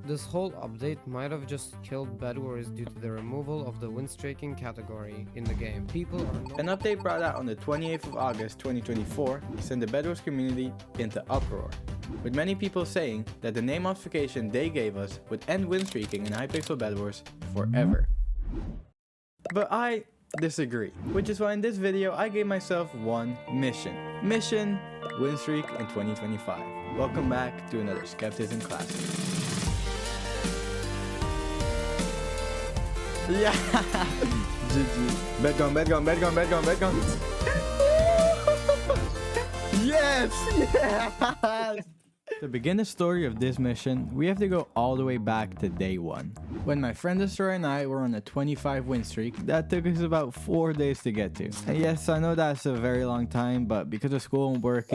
This whole update might have just killed Bedwars due to the removal of the winstreaking category in the game. People are An update brought out on the 28th of August 2024 sent the Bedwars community into uproar, with many people saying that the name modification they gave us would end winstreaking in Hypixel Bedwars forever. But I disagree, which is why in this video I gave myself one mission. Mission Winstreak in 2025. Welcome back to another Sceptism classic. Yeah! GG. Bet gone, bet gone, bet gone, bet gone, bet gone. Yes! Yes! To begin the story of this mission, we have to go all the way back to day 1. When my friend Destroyer and I were on a 25 win streak that took us about 4 days to get to. And yes, I know that's a very long time, but because of school and work,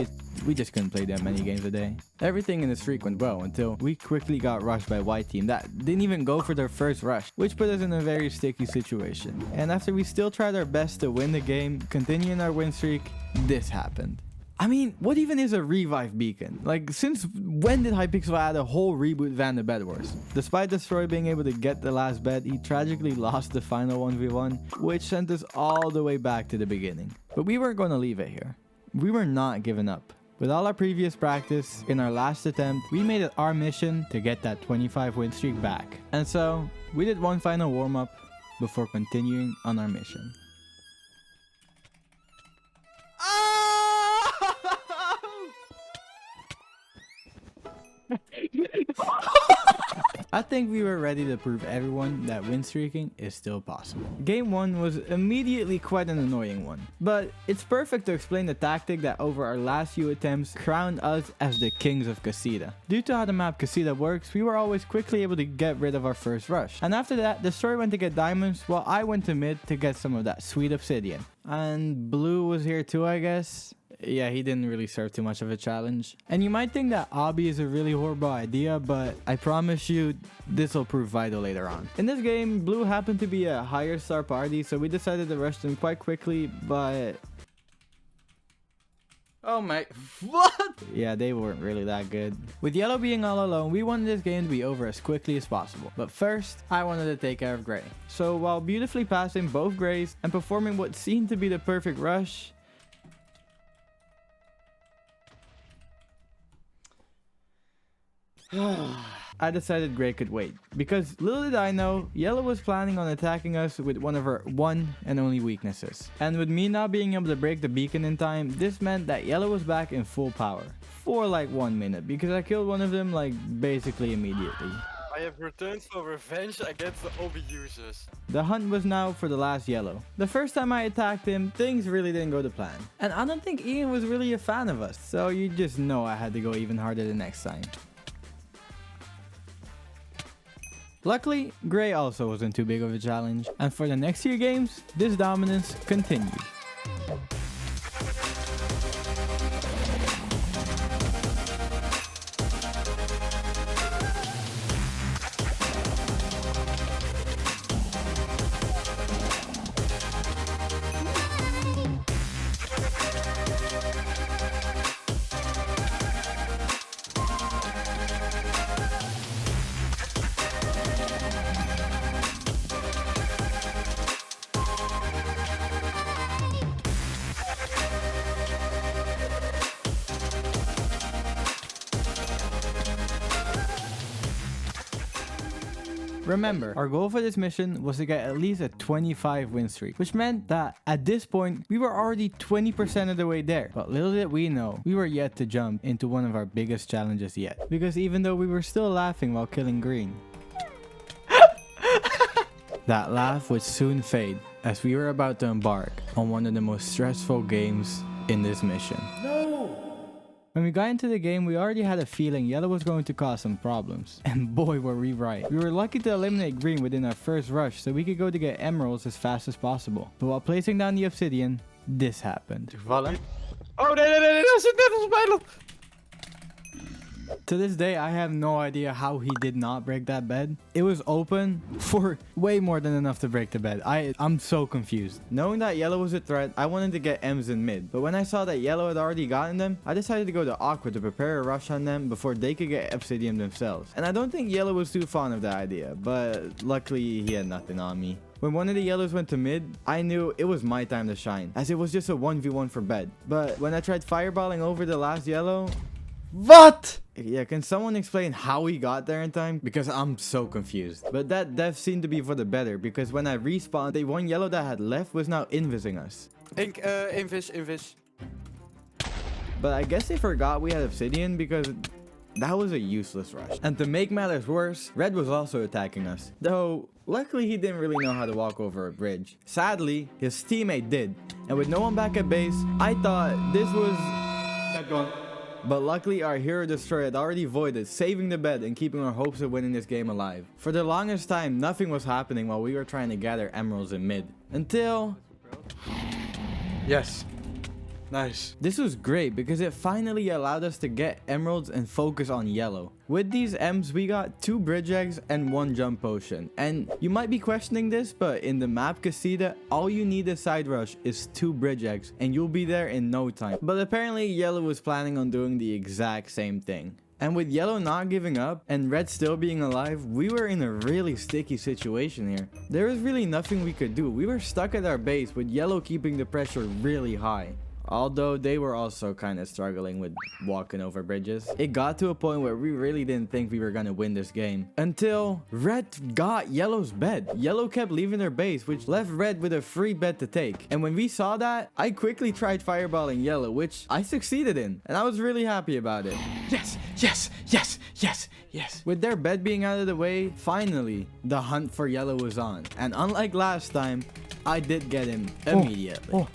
we just couldn't play that many games a day. Everything in the streak went well until we quickly got rushed by white team that didn't even go for their first rush, which put us in a very sticky situation. And after we still tried our best to win the game, continuing our win streak, this happened. I mean, what even is a revive beacon? Like, since when did Hypixel add a whole reboot van to Bedwars? Despite Destroy being able to get the last bed, he tragically lost the final 1v1, which sent us all the way back to the beginning. But we weren't going to leave it here. We were not giving up. With all our previous practice, in our last attempt, we made it our mission to get that 25 win streak back. And so, we did one final warm-up before continuing on our mission. I think we were ready to prove everyone that win streaking is still possible. Game 1 was immediately quite an annoying one, but it's perfect to explain the tactic that over our last few attempts crowned us as the kings of Cita. Due to how the map Cita works, we were always quickly able to get rid of our first rush. And after that, Destroyer went to get diamonds while I went to mid to get some of that sweet obsidian. And Blue was here too, I guess. Yeah, he didn't really serve too much of a challenge. And you might think that obby is a really horrible idea, but I promise you, this will prove vital later on. In this game, Blue happened to be a higher star party, so we decided to rush them quite quickly, but... Oh my... What? Yeah, they weren't really that good. With Yellow being all alone, we wanted this game to be over as quickly as possible. But first, I wanted to take care of Gray. So while beautifully passing both Grays and performing what seemed to be the perfect rush... I decided Gray could wait, because little did I know, Yellow was planning on attacking us with one of her one and only weaknesses. And with me not being able to break the beacon in time, this meant that Yellow was back in full power. For like 1 minute, because I killed one of them like basically immediately. I have returned for revenge against the OB users. The hunt was now for the last Yellow. The first time I attacked him, things really didn't go to plan. And I don't think Ian was really a fan of us, so you just know I had to go even harder the next time. Luckily, Gray also wasn't too big of a challenge, and for the next few games, this dominance continued. Remember, our goal for this mission was to get at least a 25 win streak, which meant that at this point, we were already 20% of the way there. But little did we know, we were yet to jump into one of our biggest challenges yet. Because even though we were still laughing while killing Green, that laugh would soon fade as we were about to embark on one of the most stressful games in this mission. When we got into the game, we already had a feeling Yellow was going to cause some problems. And boy, were we right. We were lucky to eliminate Green within our first rush so we could go to get emeralds as fast as possible. But while placing down the obsidian, this happened. Oh, nee, zit net als bijland. To this day, I have no idea how he did not break that bed. It was open for way more than enough to break the bed. I'm so confused. Knowing that yellow was a threat, I wanted to get M's in mid. But when I saw that yellow had already gotten them, I decided to go to Aqua to prepare a rush on them before they could get Obsidian themselves. And I don't think yellow was too fond of the idea, but luckily he had nothing on me. When one of the yellows went to mid, I knew it was my time to shine, as it was just a 1v1 for bed. But when I tried fireballing over the last yellow... What? Yeah, can someone explain how he got there in time? Because I'm so confused. But that death seemed to be for the better, because when I respawned, the one yellow that had left was now invising us. Invis. But I guess they forgot we had Obsidian because that was a useless rush. And to make matters worse, Red was also attacking us. Though, luckily he didn't really know how to walk over a bridge. Sadly, his teammate did. And with no one back at base, I thought this was... But luckily our hero destroyer had already voided, saving the bed and keeping our hopes of winning this game alive. For the longest time, nothing was happening while we were trying to gather emeralds in mid. Until... Yes. Nice. This was great because it finally allowed us to get emeralds and focus on yellow. With these M's, we got 2 bridge eggs and 1 jump potion. And you might be questioning this, but in the map Cita, all you need to side rush is 2 bridge eggs and you'll be there in no time. But apparently yellow was planning on doing the exact same thing. And with yellow not giving up and red still being alive, we were in a really sticky situation here. There was really nothing we could do. We were stuck at our base with yellow keeping the pressure really high. Although they were also kind of struggling with walking over bridges. It got to a point where we really didn't think we were gonna win this game. Until red got yellow's bed. Yellow kept leaving their base, which left red with a free bed to take. And when we saw that, I quickly tried fireballing yellow, which I succeeded in. And I was really happy about it. Yes, yes, yes, yes, yes. With their bed being out of the way, finally, the hunt for yellow was on. And unlike last time, I did get him immediately.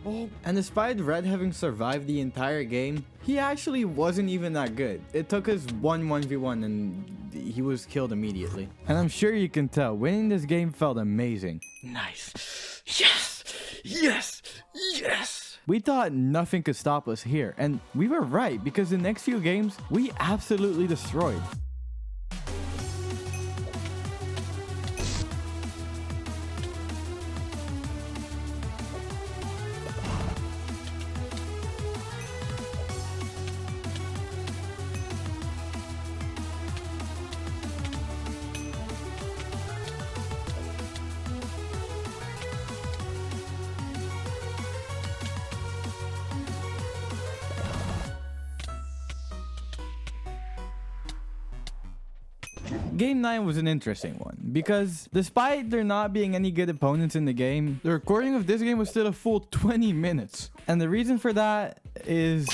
And despite red having survived the entire game, he actually wasn't even that good. It took us 1v1 and he was killed immediately. And I'm sure you can tell, winning this game felt amazing. Nice. Yes, yes, yes. We thought nothing could stop us here, and we were right because the next few games, we absolutely destroyed. Game 9 was an interesting one, because despite there not being any good opponents in the game, the recording of this game was still a full 20 minutes. And the reason for that is...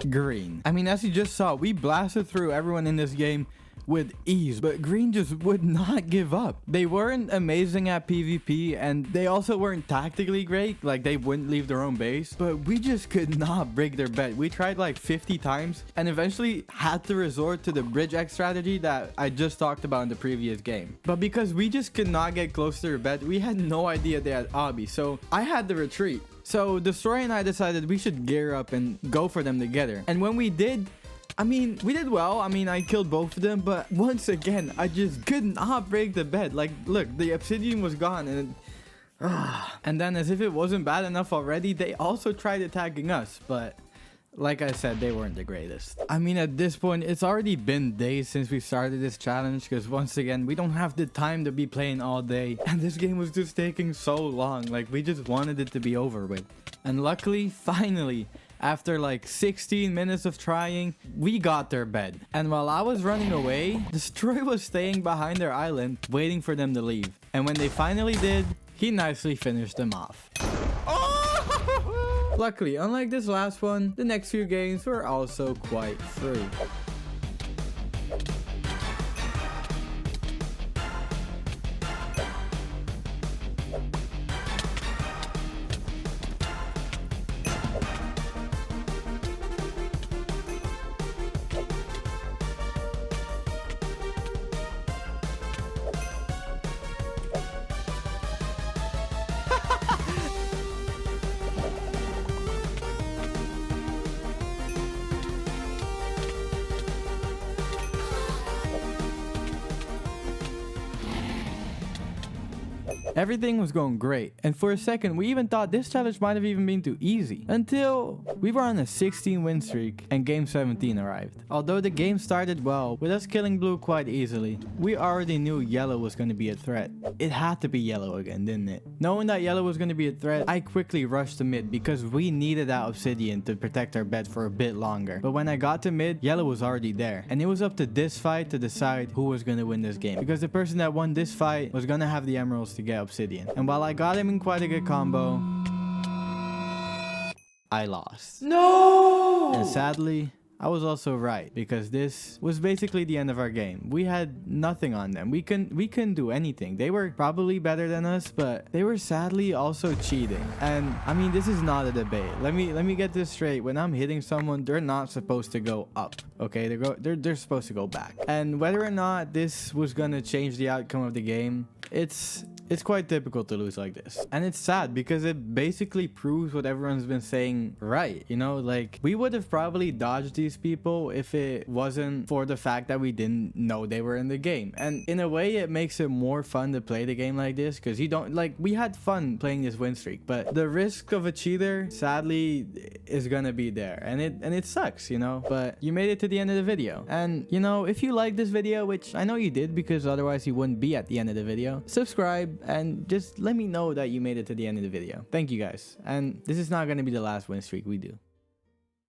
green. I mean, as you just saw, we blasted through everyone in this game with ease, but green just would not give up. They weren't amazing at PvP, and they also weren't tactically great, like they wouldn't leave their own base, but we just could not break their bed. We tried like 50 times and eventually had to resort to the bridge X strategy that I just talked about in the previous game. But because we just could not get close to their bed, we had no idea they had obby, so I had to retreat. So Destroy and I decided we should gear up and go for them together. And when we did, I mean, we did well. I mean, I killed both of them, but once again, I just could not break the bed. Like, look, the obsidian was gone, and and then as if it wasn't bad enough already, they also tried attacking us, but like I said, they weren't the greatest. I mean, at this point, it's already been days since we started this challenge, because once again, we don't have the time to be playing all day, and this game was just taking so long. Like, we just wanted it to be over with. And luckily, finally, after like 16 minutes of trying, we got their bed. And while I was running away, Destroy was staying behind their island, waiting for them to leave. And when they finally did, he nicely finished them off. Luckily, unlike this last one, the next few games were also quite free. Everything was going great, and for a second we even thought this challenge might have even been too easy, until we were on a 16 win streak and game 17 arrived. Although the game started well, with us killing blue quite easily, we already knew yellow was going to be a threat. It had to be yellow again, didn't it? Knowing that yellow was going to be a threat, I quickly rushed to mid because we needed that obsidian to protect our bed for a bit longer. But when I got to mid, yellow was already there, and it was up to this fight to decide who was going to win this game, because the person that won this fight was going to have the emeralds to get obsidian. And while I got him in quite a good combo, I lost. No! And sadly, I was also right, because this was basically the end of our game. We had nothing on them. We couldn't do anything. They were probably better than us, but they were sadly also cheating. And I mean, this is not a debate. Let me get this straight. When I'm hitting someone, they're not supposed to go up. Okay, they're supposed to go back. And whether or not this was gonna change the outcome of the game, it's quite typical to lose like this. And it's sad because it basically proves what everyone's been saying right. You know, like, we would have probably dodged these people if it wasn't for the fact that we didn't know they were in the game. And in a way, it makes it more fun to play the game like this, because you don't, like, we had fun playing this win streak, but the risk of a cheater sadly is gonna be there, and it sucks, you know. But you made it to the end of the video, and you know, if you like this video, which I know you did because otherwise you wouldn't be at the end of the video, subscribe and just let me know that you made it to the end of the video. Thank you guys. And this is not going to be the last win streak we do.